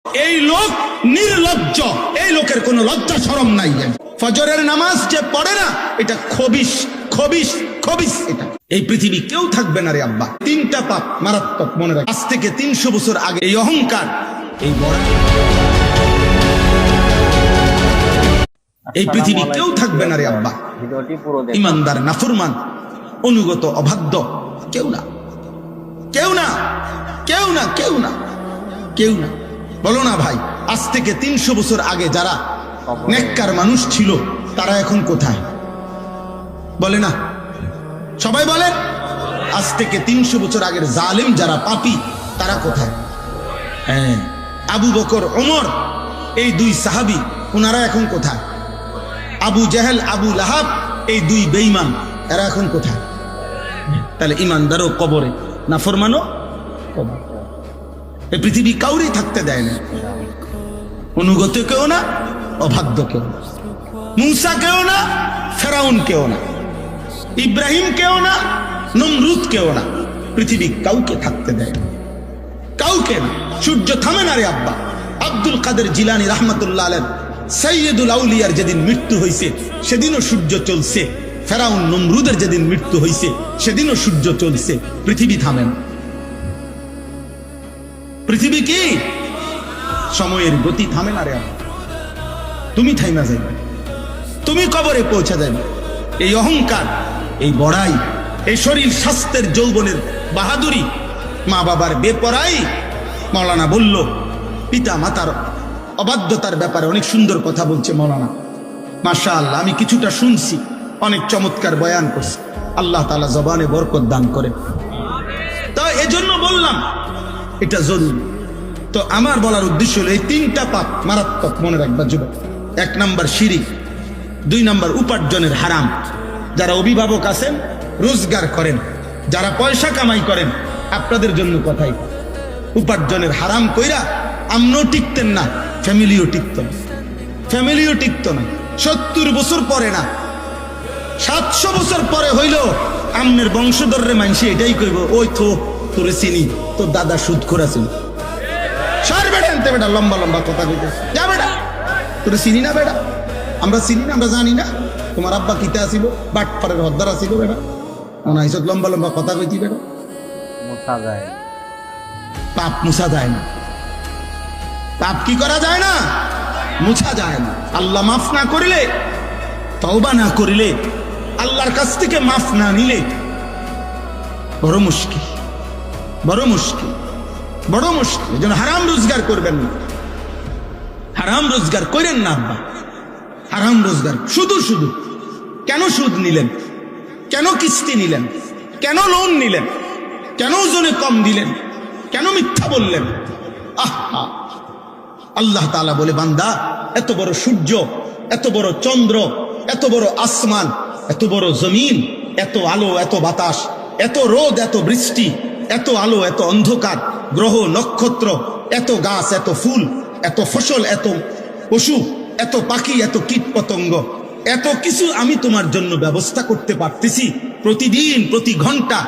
এই লোক নির্লজ্জ, এই লোকের কোনো লজ্জা শরম নাই। ফজরের নামাজ যে পড়ে না, এটা খবিশ খবিশ খবিশ। এটা এই পৃথিবী কেউ থাকবে না রে আব্বা। তিনটা পাপ মারাত্মক, মনে রাখ। আজ থেকে 300 বছর আগে এই অহংকার, এই বড়, এই পৃথিবী কেউ থাকবে না রে আব্বা। ইমানদার, নাফরমান, অনুগত, অবাধ্য কেউ না, কেউ না, কেউ না, কেউ না, কেউ না। বলো না ভাই, আজ থেকে 300 বছর আগে যারা নেককার মানুষ ছিল তারা এখন কোথায়? বলে না, সবাই বলেন। আজ থেকে 300 বছর আগের জালেম যারা, পাপী, তারা কোথায়? হ্যাঁ, আবু বকর, ওমর, এই দুই সাহাবী, ওনারা এখন কোথায়? আবু জেহেল, আবু লাহাব, এই দুই বেঈমান, এরা এখন কোথায়? তাহলে ইমানদারও কবরে, নাফরমানও কবরে। এই পৃথিবী কাউরি থাকতে দেয় না। অনুগত কেউ না, অবাধ্য কেউ না, মূসা কেউ না, ফেরাউন কেউ না, ইব্রাহিম কেউ না, নমরুদ কেউ না। পৃথিবী কাউকে থাকতে দেয় না, কাউকে না। সূর্য থামে না রে আব্বা। আব্দুল কাদের জিলানী রাহমাতুল্লাহ আলাইহি, সাইয়্যিদুল আউলিয়ার যেদিন মৃত্যু হয়েছে সেদিনও সূর্য চলছে। ফেরাউন নমরুদের যেদিন মৃত্যু হয়েছে সেদিনও সূর্য চলছে। পৃথিবী থামে না। পৃথিবী কি? সময়ের গতি থামে না রে আব্বা। তুমি থাইমা যাইবে, তুমি কবরে পৌঁছে যাবে। এই অহংকার, এই বড়াই, এই শরীর স্বাস্থ্যের যৌবনের বাহাদুরি, মা বাবার বেপরাই। মৌলানা বলল, পিতা মাতার অবাধ্যতার ব্যাপারে অনেক সুন্দর কথা বলছে মৌলানা। মাশাআল্লাহ, আমি কিছুটা শুনছি, অনেক চমৎকার বয়ান করছে। আল্লাহ তাআলা জবানে বরকত দান করে। তো এজন্য বললাম এটা জরুরি। তো আমার বলার উদ্দেশ্য হলো এই তিনটা পাপ মারাত্মক, মনে রাখবা যুবক। 1 নাম্বার শিরিক, 2 নাম্বার উপার্জনের হারাম। যারা অভিভাবক আছেন, রোজগার করেন, যারা পয়সা কামাই করেন, আপনাদের জন্য কথাই, উপার্জনের হারাম কইরা আমনও টিকতেন না, ফ্যামিলিও টিকত না, ফ্যামিলিও টিকত না। 70 বছর পরে না, 700 বছর পরে হইল আমনের বংশধররে মানসি এটাই কইব, ওই তো তোরে চিনি, তোর দাদা সুদ খোরা ছিল। সর বেটা আনতে, বেটা লম্বা লম্বা কথা কইতে যা, বেটা তোরে চিনি না, বেটা আমরা চিনি না, আমরা জানি না তোমার আব্বা কিতা আসিল, বাটপাড়ের হদ্দার আসিল, বেটা ওনা হিসেবে লম্বা লম্বা কথা কইতি। বেটা মুছা যায়, পাপ মুছা যায় না। পাপ কি করা যায় না? মুছা যায় না। আল্লাহ মাফ না করিলে, তওবা না করিলে, আল্লাহর কাছ থেকে মাফ না নিলে বড় মুশকিল, বড় মুশকিল, বড় মুশকিল। যেন হারাম রোজগার করবেন না, হারাম রোজগার করেন না আব্বা। হারাম রোজগার শুধু শুধু কেন সুদ নিলেন? কেন কিস্তি নিলেন? কেন লোন নিলেন? কেন ওজনে কম দিলেন? কেন মিথ্যা বললেন? আহা, আল্লাহ তাআলা বলে, বান্দা, এত বড় সূর্য, এত বড় চন্দ্র, এত বড় আসমান, এত বড় জমিন, এত আলো, এত বাতাস, এত রোদ, এত বৃষ্টি, এত আলো, এত অন্ধকার, গ্রহ নক্ষত্র, এত গাছ, এত ফুল, এত ফসল, এত পশু, এত পাখি, এত কীট পতঙ্গ, এত কিছু আমি তোমার জন্য ব্যবস্থা করতে পারতেছি। প্রতিদিন, প্রতি ঘন্টা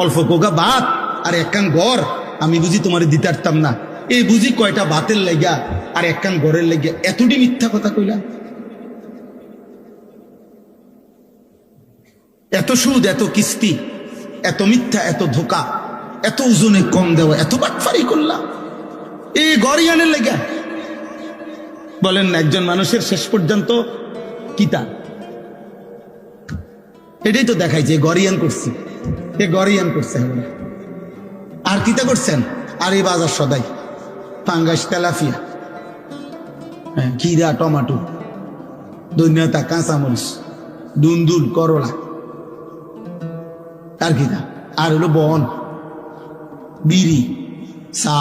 অল্প কোগা ভাত আর একখান গড় আমি বুঝি তোমার দিতে পারতাম না। এই বুঝি কয়টা ভাতের লেগা আর একখান গড়ের লেগা এতটি মিথ্যা কথা কইলা? এত সুদ, এত কিস্তি, এত মিথ্যা, এত ধোকা, এত ওজনে কম দেওয়া, এত বাটফারি করলাম এই গড়িয়ানের লেগা? বলেন না, একজন মানুষের শেষ পর্যন্ত কিতা এটাই তো দেখাইছে, গড়িয়ান করছি, এ গড়িয়ান করছে। আর কিতা করছেন? আর এই বাজার সদাই, পাঙ্গাস, তেলাপিয়া, খিরা, টমাটো, ধনিয়া, কাঁচামরিচ, দুন্দুল, করলা, আর কিতা? আর হলো বন, বিড়ি, চা,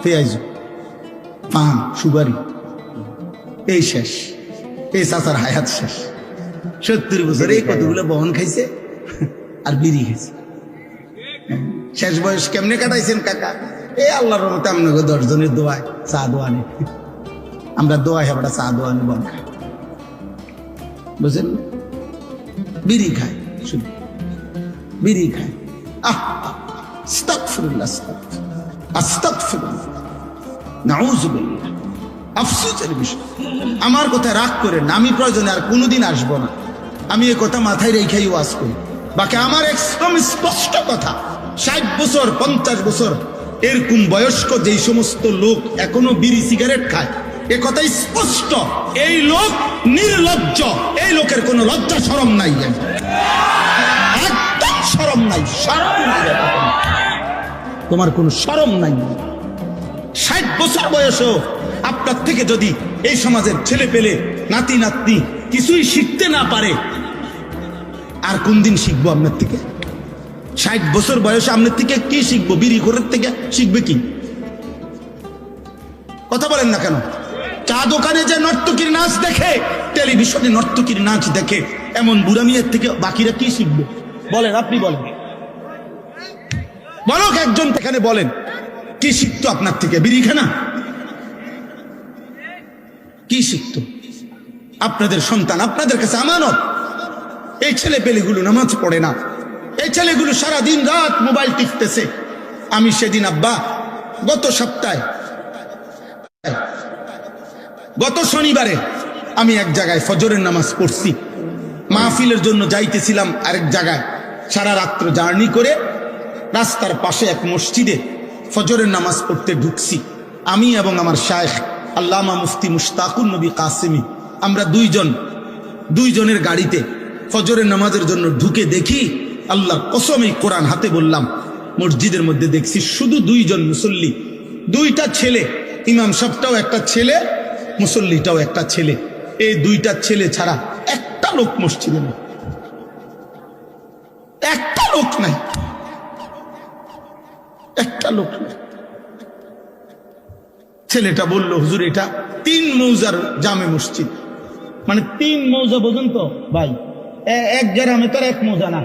পেঁয়াজ, পান, সুপারি, এই শেষ। এই চাচার হায়াত শেষ। 70 বছর এই কতগুলো বহন খাইছে আর বিড়ি খাইছে। শেষ বয়স কেমনে কাটাইছেন কাকা? এই আল্লাহর রহমতে আপনাকে 10 জনের দোয়ায় চা দোয়া নেই, আমরা দোয়া হেবটা চা দোয়া নেই, বন খাই, বুঝলেন? বিড়ি খায়, শুধু বিড়ি খায়। আহ, আস্তাগফিরুল্লাহ, আস্তাগফিরুল্লাহ। আস্তাগফিরুল্লাহ, নাউযুবিল্লাহ। আফসোসের বিষয়, আমার কথা রাগ করেন না, আমি প্রয়োজনে আর কোনোদিন আসবো না। আমি এ কথা মাথায় রেখেই ওয়াজ করি। বাকি আমার একদম স্পষ্ট কথা, 60 বছর 50 বছর এরকম বয়স্ক যেই সমস্ত লোক এখনো বিড়ি সিগারেট খায়, এ কথা স্পষ্ট। এই লোক নির্লজ্জ, এই লোকের কোনো লজ্জা শরম নাই, একদম শরম নাই, শরম নাই। তোমার কোনো শরম নাই। 60 বছর বয়সও আপনার থেকে যদি এই সমাজের ছেলে পেলে নাতি নাতনি কিছুই শিখতে না পারে, আর কোন দিন শিখবো আপনার থেকে? 60 বছর বয়সে আপনার থেকে কি শিখবো? বিড়ি ঘরের থেকে শিখবে কি? কথা বলেন না কেন? চা দোকানে যে নর্তকীর নাচ দেখে, টেলিভিশনে নর্তকীর নাচ দেখে, এমন বুড়া মিয়ার থেকে বাকিরা কি শিখবে? বলেন, আপনি বলেন, বলক একজন এখানে বলেন, কি শিখতো আপনার থেকে? বিড়ি খানা? কি শিখতো? আপনাদের সন্তান আপনাদের কাছে আমানত। এই ছেলে পেলেগুলো নামাজ পড়ে না, এই ছেলেগুলো সারা দিন রাত মোবাইল টিপতেছে। আমি সেদিন আব্বা গত শনিবারে আমি এক জায়গায় ফজরের নামাজ পড়ছি, মাহফিলের জন্য যাইতেছিলাম আরেক জায়গায়। সারা রাত্র জার্নি করে রাস্তার পাশে এক মসজিদে ফজরের নামাজ পড়তে ঢুকছি। আমি এবং আমার শায়েখ আল্লামা মুফতি মুশতাকুন নবী কাসেমি, আমরা দুইজনের গাড়িতে ফজরের নামাজের জন্য ঢুকে দেখি, আল্লাহর কসম এই কোরআন হাতে বললাম, মসজিদের মধ্যে দেখছি শুধু 2 জন মুসল্লি, 2টা ছেলে। ইমাম সাহেবটাও একটা ছেলে, মুসল্লিটাও একটা ছেলে। এই 2টা ছেলে ছাড়া একটা লোক মসজিদে নেই, একটা লোক নাই, একটা লোক নাই। ছেলেটা বলল, হুজুর এটা 3 মৌজার জামে মসজিদ। মানে 3 মৌজা পর্যন্ত ভাই, এক গ্রামে তো 1 মৌজা না,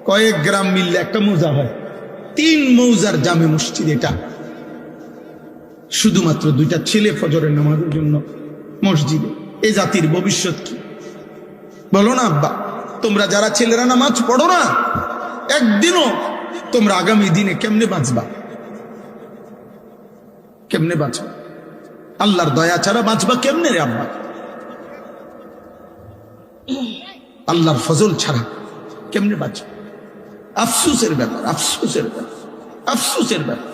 কয়েক গ্রাম মিললে একটা মৌজা হয়। 3 মৌজার জামে মসজিদ এটা। শুধুমাত্র 2টা ছেলে ফজরের নামাজের জন্য মসজিদে। এই জাতির ভবিষ্যৎ কি? বলো না আব্বা, তোমরা যারা ছেলেরা নামাজ পড়ো না, একদিনও তোমরা আগামী দিনে কেমনে বাঁচবা? কেমনে বাঁচবা? আল্লাহর দয়া ছাড়া বাঁচবা কেমনে রে আব্বা? আল্লাহর ফজল ছাড়া কেমনে বাঁচবা? আফসোসের ব্যাপার, আফসোসের ব্যাপার, আফসোসের ব্যাপার।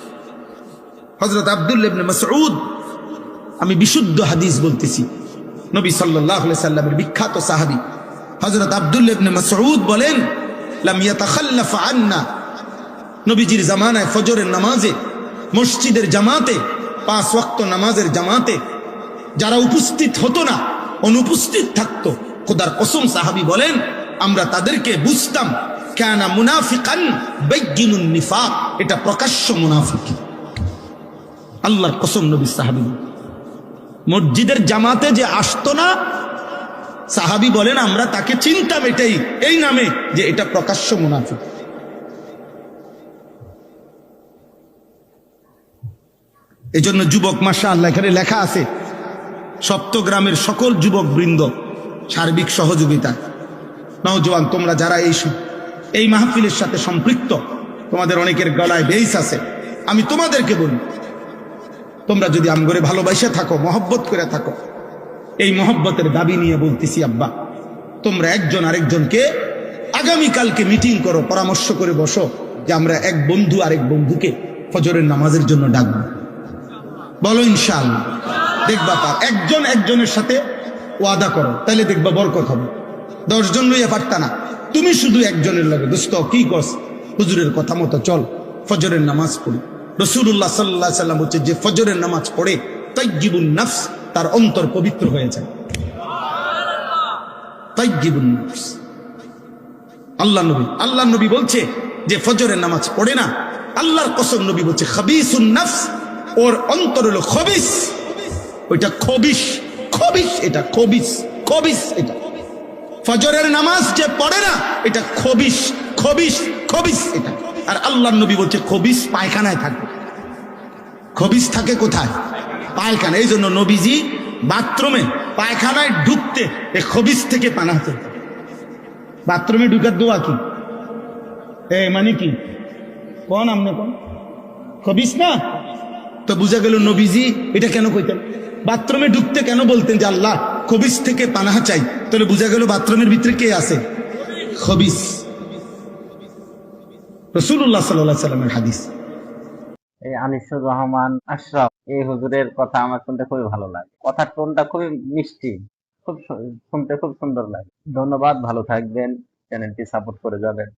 হযরত আব্দুল্লাহ ইবনে মাসউদ, আমি বিশুদ্ধ হাদিস বলতেছি, নবী সাল্লাল্লাহু আলাইহি সাল্লামের বিখ্যাত সাহাবী হযরত আব্দুল্লাহ ইবনে মাসউদ বলেন, লাম ইয়াতাখাল্লাফ আন্না, নবীজির জামানায় ফজরের নামাজে মসজিদের জামাতে, 5 ওয়াক্ত নামাজের জামাতে যারা উপস্থিত হতো না, অনুপস্থিত থাকতো, খোদার কসম সাহাবী বলেন আমরা তাদেরকে বুঝতাম কানা মুনাফিকান বাইয়িনুন নিফাক, এটা প্রকাশ্য মুনাফিক। আল্লাহর কসম, নবী সাহাবী মসজিদের জামাতে যে আসতো না, সাহাবী বলেন আমরা তাকে চিনতাম এটাই, এই নামে যে এটা প্রকাশ্য মুনাফিক। এই জন্য যুবক, মাশাআল্লাহ, এখানে লেখা আছে সপ্তগ্রামের সকল যুবক বৃন্দ সার্বিক সহযোগিতা। নওজোয়ান তোমরা যারা এই মাহফিলের সাথে সম্পৃক্ত, তোমাদের অনেকের গলায় বেইস আছে, আমি তোমাদেরকে বলি, তোমরা যদি আমগরে ভালোবাসা থাকো, মহব্বত করে থাকো, এই মহব্বতের দাবি নিয়ে বলতেছি আব্বা, তোমরা একজন আরেকজনকে আগামীকালকে মিটিং করো, পরামর্শ করে বসো যে আমরা এক বন্ধু আরেক বন্ধুকে ফজরের নামাজের জন্য ডাকবো। বলো ইনশাআল্লাহ। দেখবা তার একজন একজনের সাথে ওয়াদা করো, তাহলে দেখবা বরকত হবে। 10 জন লইয়া পারতা না, তুমি শুধু একজনের লাগে, দোস্ত কি কস, হুজুরের কথা মতো চল, ফজরের নামাজ পড়ি। রাসূলুল্লাহ সাল্লাল্লাহু আলাইহি সাল্লাম বলছে, যে ফজরের নামাজ পড়ে তাইয়্যিবুন নফস, তার অন্তর পবিত্র হয়ে যায়। তাইয়্যিবুন নফস, আল্লাহ নবী বলছে যে ফজরের নামাজ পড়ে না, আল্লাহর কসম নবী বলছে খাবিসুন নফস, ওর অন্তর হলো খবিস, ওইটা খবিস, খবিস, এটা খবিস, খবিস। এটা ফজরের নামাজ যে পড়ে না, এটা খবিস, খবিস, খবিস এটা। আর আল্লাহর নবী বলছে খবিস পায়খানায় থাকে। খবিস থাকে কোথায়? পায়খানা। এই জন্য নবীজি বাথরুমে পায়খানায় ঢুকতে এই খবিস থেকে পানা হতে। বাথরুমে ঢুকার দোয়া কি? মানে কি কোন? আমনে কোন খবিস না? তো বুঝা গেল নবীজি এটা কেন কইতেন? বাথরুমে ঢুকতে কেন বলতেন যে আল্লাহ খবিস থেকে পানাহ চাই? তাহলে বুঝা গেল বাথরুমের ভিতরে কে আছে? খবিস। রাসূলুল্লাহ সাল্লাল্লাহু আলাইহি সাল্লামের হাদিস। এই আনিসুর রহমান আশরাফ এই হুজুরের কথা আমার শুনতে খুবই ভালো লাগে, কথার টোনটা খুবই মিষ্টি, শুনতে খুব সুন্দর লাগে। ধন্যবাদ, ভালো থাকবেন, চ্যানেলটি সাপোর্ট করে যাবেন।